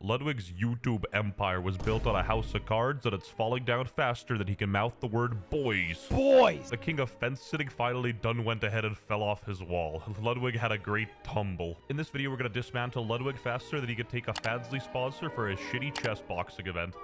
Ludwig's YouTube empire was built on a house of cards, and it's falling down faster than he can mouth the word boys. Boys! The king of fence-sitting finally done went ahead and fell off his wall. Ludwig had a great tumble. In this video, we're gonna dismantle Ludwig faster than he could take a Fadsley sponsor for his shitty chess boxing event.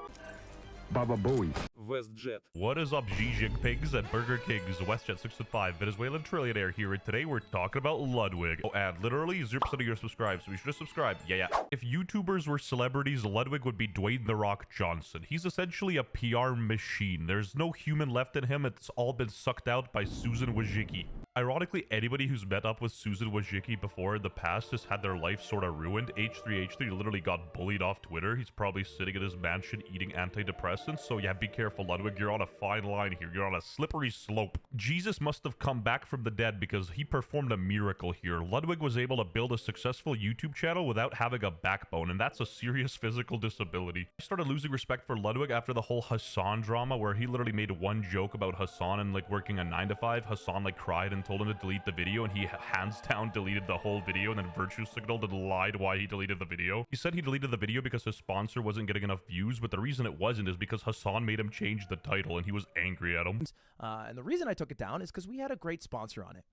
Baba Booey. WestJett. What is up, Zizek Pigs and Burger Kings? WestJett 6'5", Venezuelan trillionaire here, and today we're talking about Ludwig. Oh, and literally 0% of you are subscribed, so we should have subscribed. Yeah. If YouTubers were celebrities, Ludwig would be Dwayne "The Rock" Johnson. He's essentially a PR machine. There's no human left in him. It's all been sucked out by Susan Wojcicki. Ironically, anybody who's met up with Susan Wojcicki before in the past has had their life sort of ruined. H3 literally got bullied off Twitter. He's probably sitting in his mansion eating antidepressants. So yeah, be careful, Ludwig. You're on a fine line here. You're on a slippery slope. Jesus must have come back from the dead because he performed a miracle here. Ludwig was able to build a successful YouTube channel without having a backbone, and that's a serious physical disability. I started losing respect for Ludwig after the whole Hasan drama, where he literally made one joke about Hasan and like working a 9-to-5. Hasan like cried and told him to delete the video, and he hands down deleted the whole video and then virtue signaled and lied why he deleted the video. He said he deleted the video because his sponsor wasn't getting enough views, but the reason it wasn't is because Hasan made him change the title and he was angry at him. And the reason I took it down is because we had a great sponsor on it.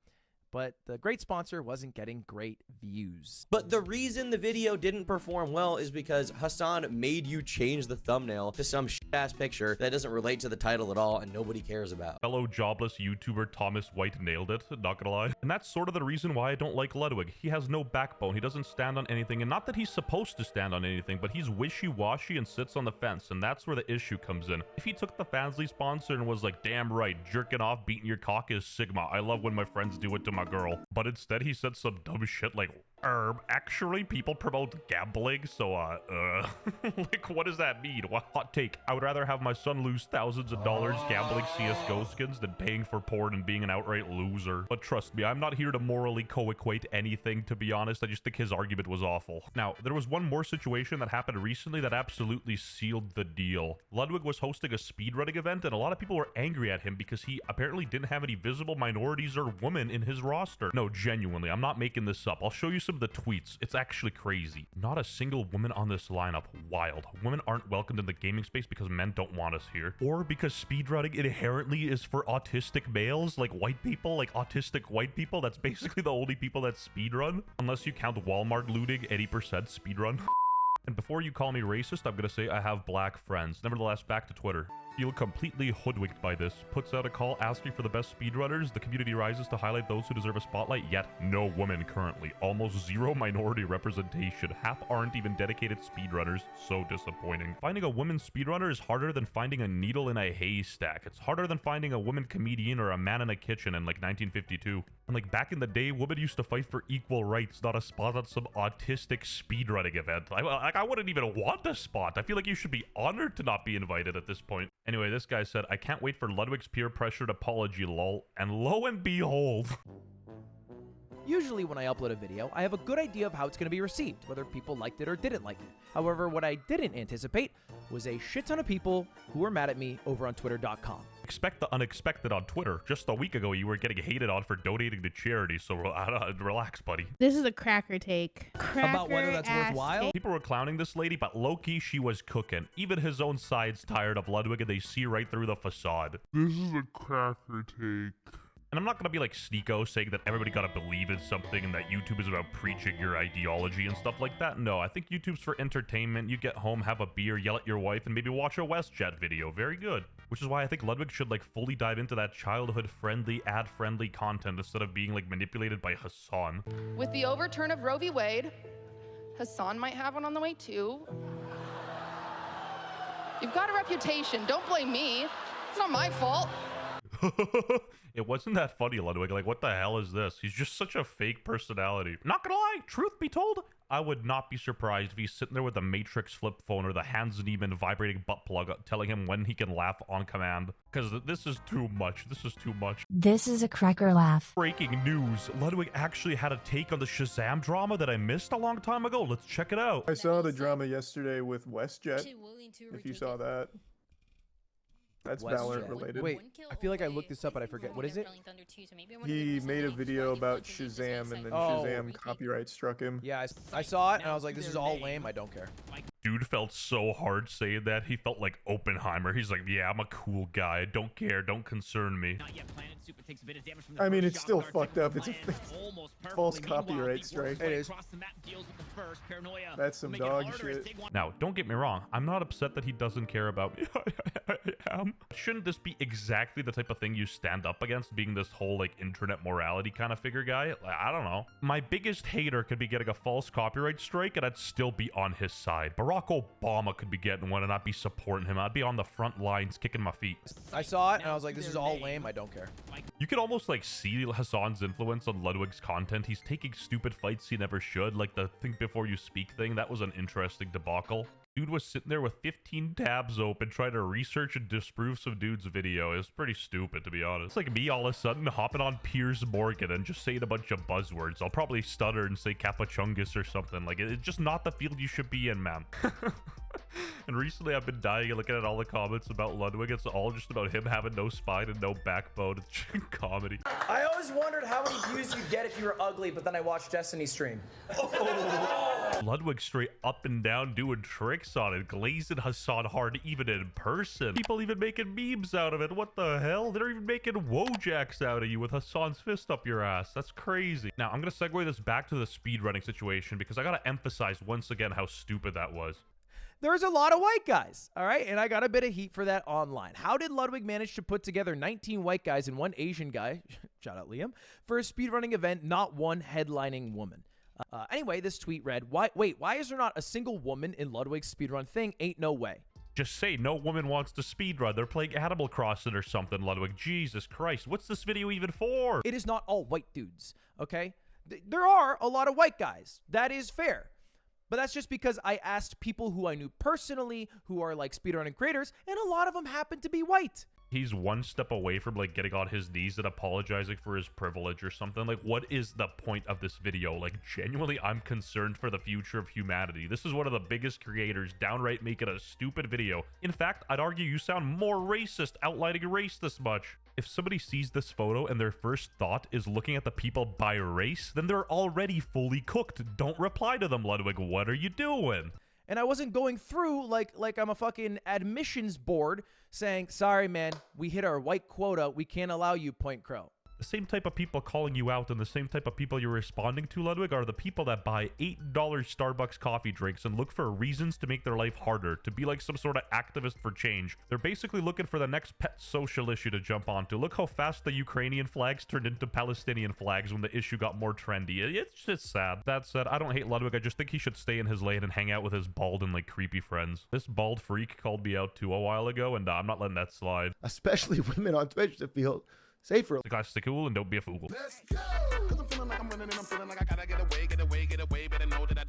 But the great sponsor wasn't getting great views. But the reason the video didn't perform well is because Hasan made you change the thumbnail to some shit-ass picture that doesn't relate to the title at all and nobody cares about. Fellow jobless YouTuber Thomas White nailed it, not gonna lie. And that's sort of the reason why I don't like Ludwig. He has no backbone, he doesn't stand on anything, and not that he's supposed to stand on anything, but he's wishy-washy and sits on the fence, and that's where the issue comes in. If he took the Fadsley sponsor and was like, damn right, jerking off, beating your cock is Sigma, I love when my friends do it to my girl. But instead he said some dumb shit like, actually people promote gambling, so like what does that mean? What hot take? I would rather have my son lose thousands of dollars gambling CSGO skins than paying for porn and being an outright loser. But trust me, I'm not here to morally co-equate anything, to be honest. I just think his argument was awful. Now, there was one more situation that happened recently that absolutely sealed the deal. Ludwig was hosting a speedrunning event, and a lot of people were angry at him because he apparently didn't have any visible minorities or women in his roster. No, genuinely, I'm not making this up. I'll show you some of the tweets. It's actually crazy. Not a single woman on this lineup. Wild. Women aren't welcomed in the gaming space because men don't want us here. Or because speedrunning inherently is for autistic males, like white people, like autistic white people. That's basically the only people that speedrun. Unless you count Walmart looting, 80% speedrun. And before you call me racist, I'm gonna say I have black friends. Nevertheless, back to Twitter. Feel completely hoodwinked by this. Puts out a call asking for the best speedrunners. The community rises to highlight those who deserve a spotlight, yet no woman currently. Almost zero minority representation. Half aren't even dedicated speedrunners. So disappointing. Finding a woman speedrunner is harder than finding a needle in a haystack. It's harder than finding a woman comedian or a man in a kitchen in like 1952. And like back in the day, women used to fight for equal rights, not a spot on some autistic speedrunning event. I wouldn't even want a spot. I feel like you should be honored to not be invited at this point. Anyway, this guy said, I can't wait for Ludwig's peer-pressured apology, lol. And lo and behold. Usually when I upload a video, I have a good idea of how it's going to be received, whether people liked it or didn't like it. However, what I didn't anticipate was a shit ton of people who were mad at me over on Twitter.com. Expect the unexpected on Twitter. Just a week ago, you were getting hated on for donating to charity, so relax, buddy. This is a cracker take. About whether that's worthwhile? Take. People were clowning this lady, but low-key, she was cooking. Even his own side's tired of Ludwig, and they see right through the facade. This is a cracker take. And I'm not going to be like Sneeko saying that everybody got to believe in something and that YouTube is about preaching your ideology and stuff like that. No, I think YouTube's for entertainment. You get home, have a beer, yell at your wife, and maybe watch a WestJett video. Very good. Which is why I think Ludwig should like fully dive into that childhood-friendly, ad-friendly content instead of being like manipulated by Hasan. With the overturn of Roe v. Wade, Hasan might have one on the way too. You've got a reputation. Don't blame me. It's not my fault. It wasn't that funny, Ludwig. Like, what the hell is this? He's just such a fake personality. Not gonna lie, truth be told, I would not be surprised if he's sitting there with a Matrix flip phone or the Hans Niemann vibrating butt plug telling him when he can laugh on command. Because this is too much. This is too much. This is a cracker laugh. Breaking news. Ludwig actually had a take on the Shazam drama that I missed a long time ago. Let's check it out. I saw the drama yesterday with WestJett, if you saw that. That's Valorant related. Wait, I feel like I looked this up, but I forget. What is it? He made a video about Shazam, and then Shazam copyright struck him. Yeah, I saw it, and I was like, this is all lame. I don't care. Dude felt so hard saying that. He felt like Oppenheimer. He's like, yeah, I'm a cool guy. I don't care. Don't concern me. I mean, it's still fucked up. It's a false copyright strike. It is. That's some dog shit. Now, don't get me wrong. I'm not upset that he doesn't care about me. I am. Shouldn't this be exactly the type of thing you stand up against, being this whole, like, internet morality kind of figure guy? Like, I don't know. My biggest hater could be getting a false copyright strike, and I'd still be on his side. Barack Obama could be getting one, and I'd be supporting him. I'd be on the front lines kicking my feet. I saw it, and I was like, this is all lame. I don't care. You could almost, like, see Hasan's influence on Ludwig's content. He's taking stupid fights he never should, like the think before you speak thing. That was an interesting debacle. Dude was sitting there with 15 tabs open trying to research and disprove some dude's video. It was pretty stupid, to be honest. It's like me all of a sudden hopping on Piers Morgan and just saying a bunch of buzzwords. I'll probably stutter and say Capachungus or something. Like, it's just not the field you should be in, man. And recently I've been dying and looking at all the comments about Ludwig. It's all just about him having no spine and no backbone. It's just comedy. I always wondered how many views you'd get if you were ugly, but then I watched Destiny stream. Ludwig straight up and down doing tricks on it, glazing Hasan hard even in person. People even making memes out of it. What the hell? They're even making Wojaks out of you with Hasan's fist up your ass. That's crazy. Now, I'm going to segue this back to the speedrunning situation because I got to emphasize once again how stupid that was. There's a lot of white guys, all right? And I got a bit of heat for that online. How did Ludwig manage to put together 19 white guys and one Asian guy, shout out Liam, for a speedrunning event, not one headlining woman? Anyway, this tweet read, why is there not a single woman in Ludwig's speedrun thing? Ain't no way. Just say no woman wants to speedrun. They're playing Animal Crossing or something, Ludwig. Jesus Christ. What's this video even for? It is not all white dudes, okay? There are a lot of white guys. That is fair. But that's just because I asked people who I knew personally who are like speedrunning creators, and a lot of them happen to be white. He's one step away from like getting on his knees and apologizing for his privilege or something. Like, what is the point of this video? Like, genuinely, I'm concerned for the future of humanity. This is one of the biggest creators downright making a stupid video. In fact, I'd argue you sound more racist outlining race this much. If somebody sees this photo and their first thought is looking at the people by race, then they're already fully cooked. Don't reply to them, Ludwig. What are you doing? And I wasn't going through like I'm a fucking admissions board saying, sorry, man, we hit our white quota. We can't allow you, Point Crow. The same type of people calling you out and the same type of people you're responding to, Ludwig, are the people that buy $8 Starbucks coffee drinks and look for reasons to make their life harder, to be like some sort of activist for change. They're basically looking for the next pet social issue to jump onto. Look how fast the Ukrainian flags turned into Palestinian flags when the issue got more trendy. It's just sad. That said, I don't hate Ludwig. I just think he should stay in his lane and hang out with his bald and like creepy friends. This bald freak called me out too a while ago, and I'm not letting that slide. Especially women on Twitch that feel safer. The guys stay cool and don't be a fool. Let's go! 'Cause I'm feeling like I'm running and I'm feeling like I gotta get away, better know that